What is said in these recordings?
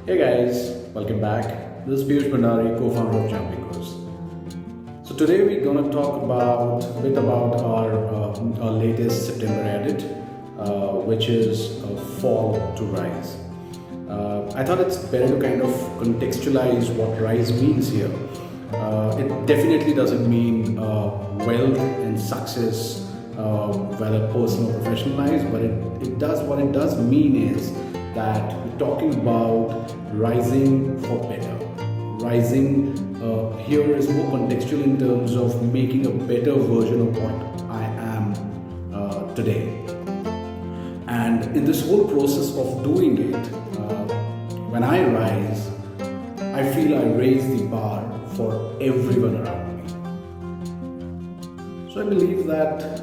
Hey guys, welcome back. This is Piyush Bhandari, co-founder of Jumping Goes. So today we're gonna talk about a bit about our latest September edit, which is Fall to Rise. I thought it's better to kind of contextualize what rise means here. It definitely doesn't mean wealth and success, whether personal or professional lives, but it does what it does mean is that we're talking about rising for better. Rising here is more contextual in terms of making a better version of what I am today. And in this whole process of doing it, when I rise, I feel I raise the bar for everyone around me. So I believe that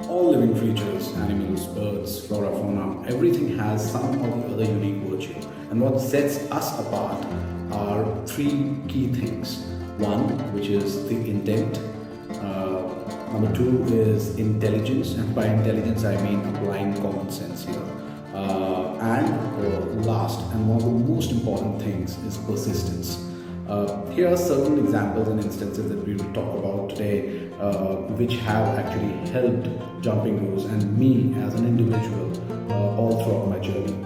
all living creatures, animals, birds, flora, fauna, everything has some or the other unique virtue. And what sets us apart are three key things. One, which is the intent. Number two is intelligence, and by intelligence I mean applying common sense here. And last, and one of the most important things is persistence. Here are certain examples and instances that we will talk about today, which have actually helped Jumping Goes and me as an individual all throughout my journey.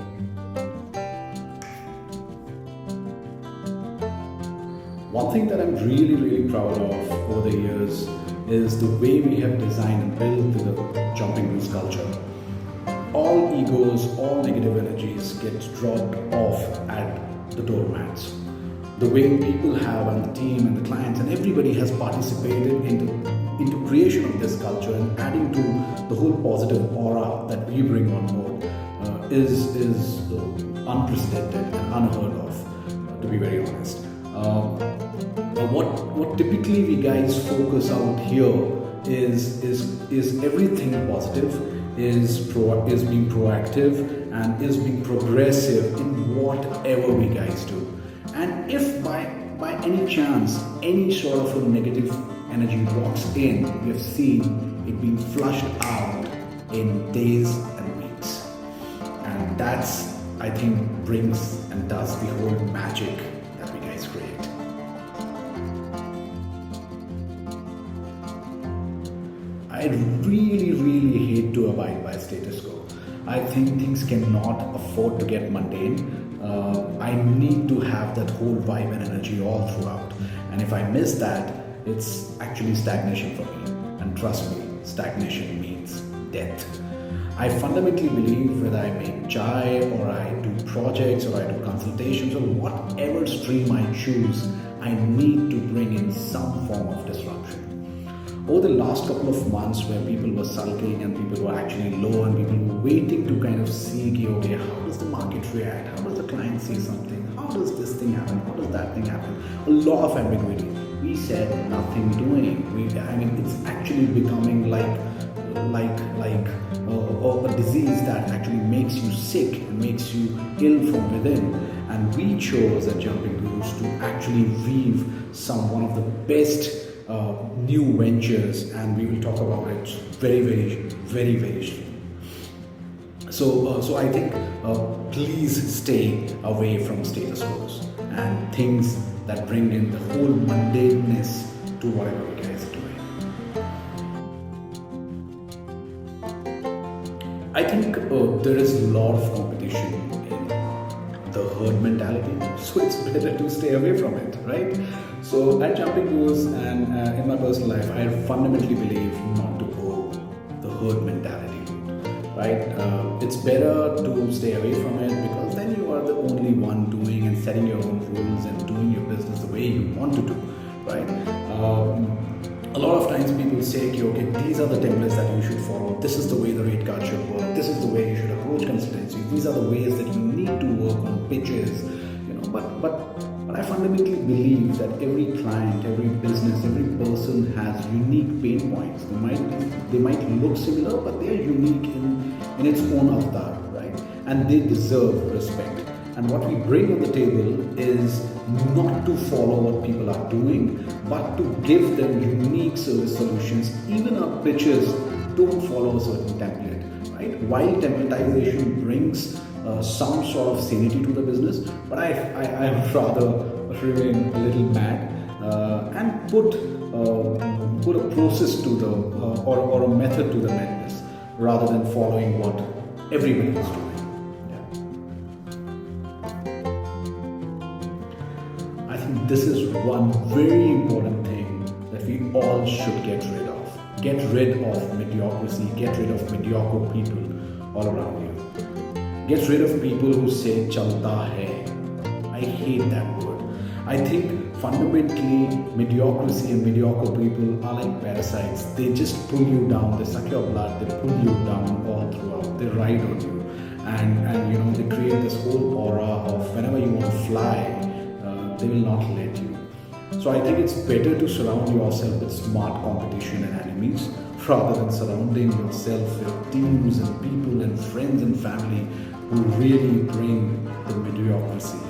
One thing that I'm really proud of over the years is the way we have designed and built the Jumping Goes culture. All egos, all negative energies get dropped off at the doormats. The way people have and the team and the clients and everybody has participated into creation of this culture and adding to the whole positive aura that we bring on board is unprecedented and unheard of, to be very honest. What typically we guys focus out here is everything positive, is being proactive and is being progressive in whatever we guys do. And if by any chance any sort of a negative energy walks in, we have seen it being flushed out in days and weeks. And that's, I think, brings and does the whole magic that we guys create. I really hate to abide by status quo. I think things cannot afford to get mundane. I need to have that whole vibe and energy all throughout. And if I miss that, it's actually stagnation for me. And trust me, stagnation means death. I fundamentally believe whether I make chai or I do projects or I do consultations or whatever stream I choose, I need to bring in some form of disruption. Over the last couple of months where people were sulking and people were actually low and people were waiting to kind of see, okay, how does the market react? How does the client see something? How does this thing happen? How does that thing happen? A lot of ambiguity. We said nothing doing. It's actually becoming like a disease that actually makes you sick and makes you ill from within. And we chose at Jumping Goes to actually weave one of the best new ventures, and we will talk about it very soon. So I think please stay away from status quos and things that bring in the whole mundaneness to whatever you guys are doing. I think there is a lot of competition in the herd mentality, so it's better to stay away from it, right? So at Jumping Goes and in my personal life, I fundamentally believe not to go the herd mentality, right? It's better to stay away from it because then you are the only one doing and setting your own rules and doing your business the way you want to do, right? A lot of times people say, okay, these are the templates that you should follow. This is the way the rate card should work. This is the way you should approach consultancy. These are the ways that you need to work on pitches, but I fundamentally believe that every client, every business, every person has unique pain points. They might look similar, but they are unique in its own avatar, right? And they deserve respect. And what we bring on the table is not to follow what people are doing, but to give them unique service solutions. Even our pitches don't follow a certain template, right? while templatization brings some sort of sanity to the business, but I would rather remain a little mad and put a process to the or a method to the madness rather than following what everybody is doing. I think this is one very important thing that we all should get rid of. Get rid of mediocrity, get rid of mediocre people all around you. Get rid of people who say chalta hai. I hate that word. I think fundamentally mediocrity and mediocre people are like parasites. They just pull you down, they suck your blood, they pull you down all throughout, they ride on you. And you know, they create this whole aura of whenever you want to fly, they will not let you. So I think it's better to surround yourself with smart competition and enemies rather than surrounding yourself with teams and people and friends and family who really bring the mediocrity in.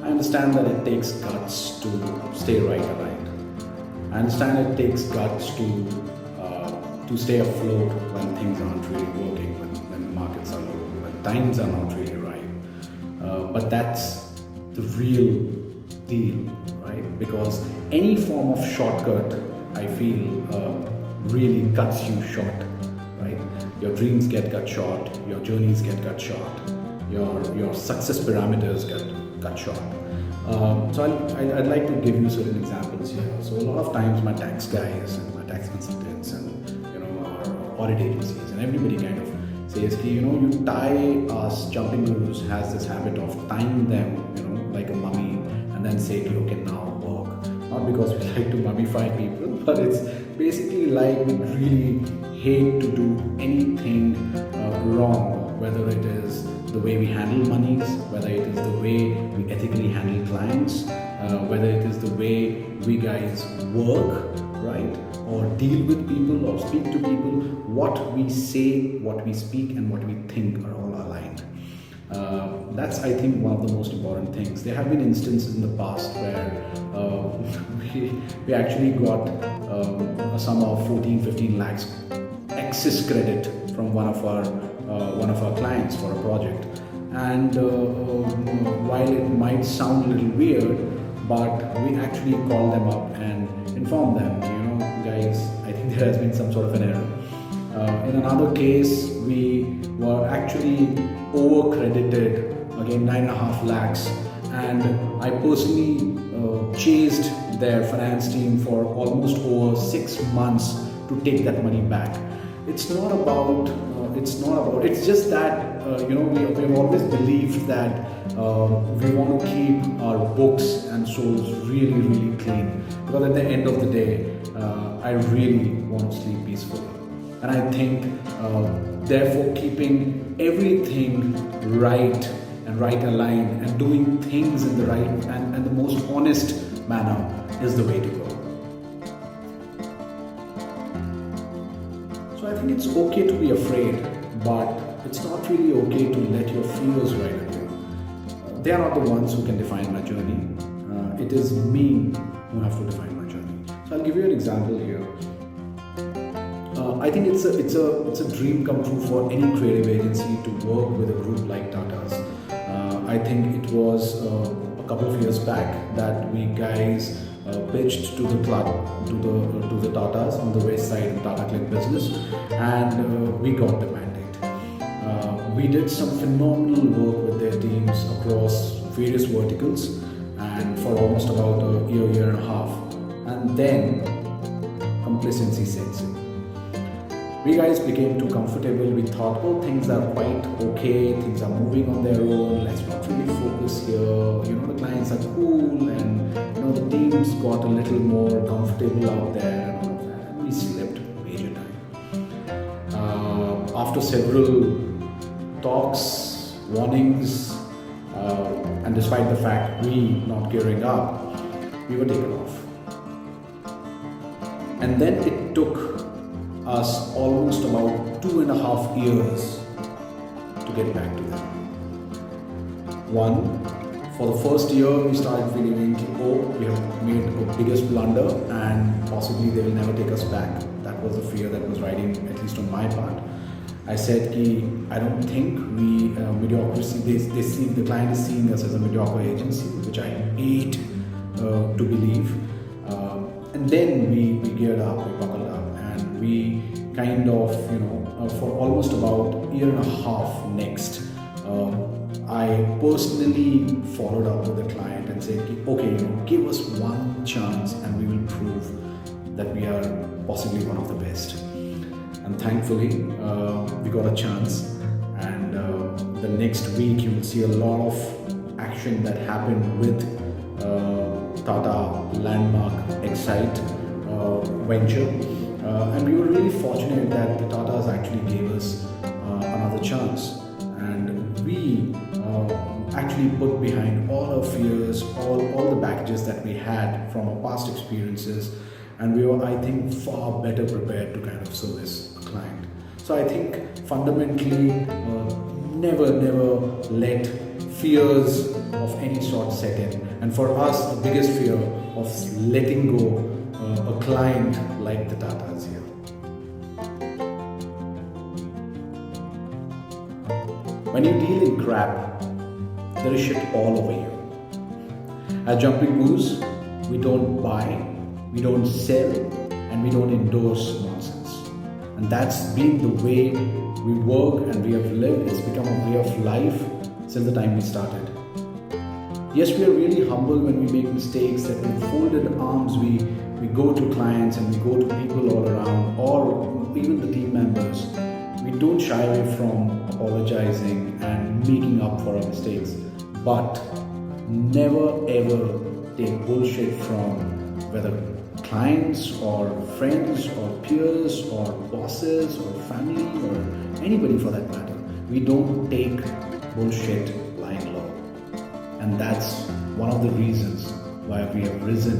I understand that it takes guts to stay right aligned. I understand it takes guts to stay afloat when things aren't really working, when the markets are low, when times are not really right. But that's the real deal, right? Because any form of shortcut, I feel, really cuts you short, right? Your dreams get cut short, your journeys get cut short, your success parameters get cut short. So I'd like to give you certain examples here. So a lot of times my tax guys and my tax consultants and our audit agencies and everybody kind of says, you tie us, Jumping Gurus has this habit of tying them, like a mummy, and then say, okay, now work. Not because we like to mummify people, but it's basically like we really hate to do anything wrong, whether it is the way we handle monies, whether it is the way we ethically handle clients, whether it is the way we guys work, right? Or deal with people or speak to people. What we say, what we speak, and what we think are all aligned. That's, I think, one of the most important things. There have been instances in the past where we actually got a sum of 14-15 lakhs excess credit from one of our clients for a project. And while it might sound a little weird, but we actually called them up and informed them, guys, I think there has been some sort of an error. In another case, we were actually over-credited, again 9.5 lakhs, and I personally chased their finance team for almost over 6 months to take that money back. It's just that, we've always believed that we want to keep our books and souls really, really clean, because at the end of the day, I really want to sleep peacefully. And I think, therefore, keeping everything right and right aligned and doing things in the right and the most honest manner is the way to go. So I think it's okay to be afraid, but it's not really okay to let your fears ride on you. They are not the ones who can define my journey. It is me who have to define my journey. So I'll give you an example here. I think it's a dream come true for any creative agency to work with a group like Tata's. I think it was a couple of years back that we guys pitched to the Tatas on the west side of Tata Click business, and we got the mandate. We did some phenomenal work with their teams across various verticals, and for almost about a year and a half, and then complacency sets in. We guys became too comfortable. We thought, things are quite okay, things are moving on their own, let's not really focus here. The clients are cool, and the teams got a little more comfortable out there and all of that, and we slept major time. After several talks, warnings, and despite the fact we not gearing up, we were taken off. And then it took us almost about 2.5 years to get back to them. One, for the first year we started feeling, we have made the biggest blunder and possibly they will never take us back. That was a fear that was riding, at least on my part. I said, I don't think mediocrity, the client is seeing us as a mediocre agency, which I hate to believe. And then we geared up, we buckled up, and we kind of, for almost about a year and a half next, I personally followed up with the client and said, okay, give us one chance and we will prove that we are possibly one of the best. And thankfully, we got a chance, and the next week you will see a lot of action that happened with Tata Landmark Excite venture. And we were really fortunate that the Tatas actually gave us another chance. And we actually put behind all our fears, all the baggages that we had from our past experiences, and we were, I think, far better prepared to kind of service a client. So I think fundamentally, never let fears of any sort set in. And for us, the biggest fear of letting go a client like the Tatas here. When you deal in crap, there is shit all over you. At Jumping Goose, we don't buy, we don't sell, and we don't endorse nonsense. And that's been the way we work and we have lived. It's become a way of life since the time we started. Yes, we are really humble when we make mistakes, that with folded arms we go to clients and we go to people all around, or even the team members. We don't shy away from apologizing and making up for our mistakes, but never ever take bullshit from whether clients or friends or peers or bosses or family or anybody for that matter. We don't take bullshit lying low. And that's one of the reasons why we have risen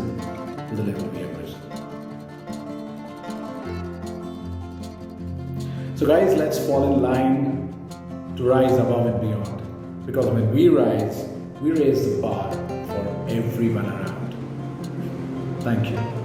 to the level we have risen. So guys, let's fall in line to rise above and beyond. Because when we rise, we raise the bar for everyone around. Thank you.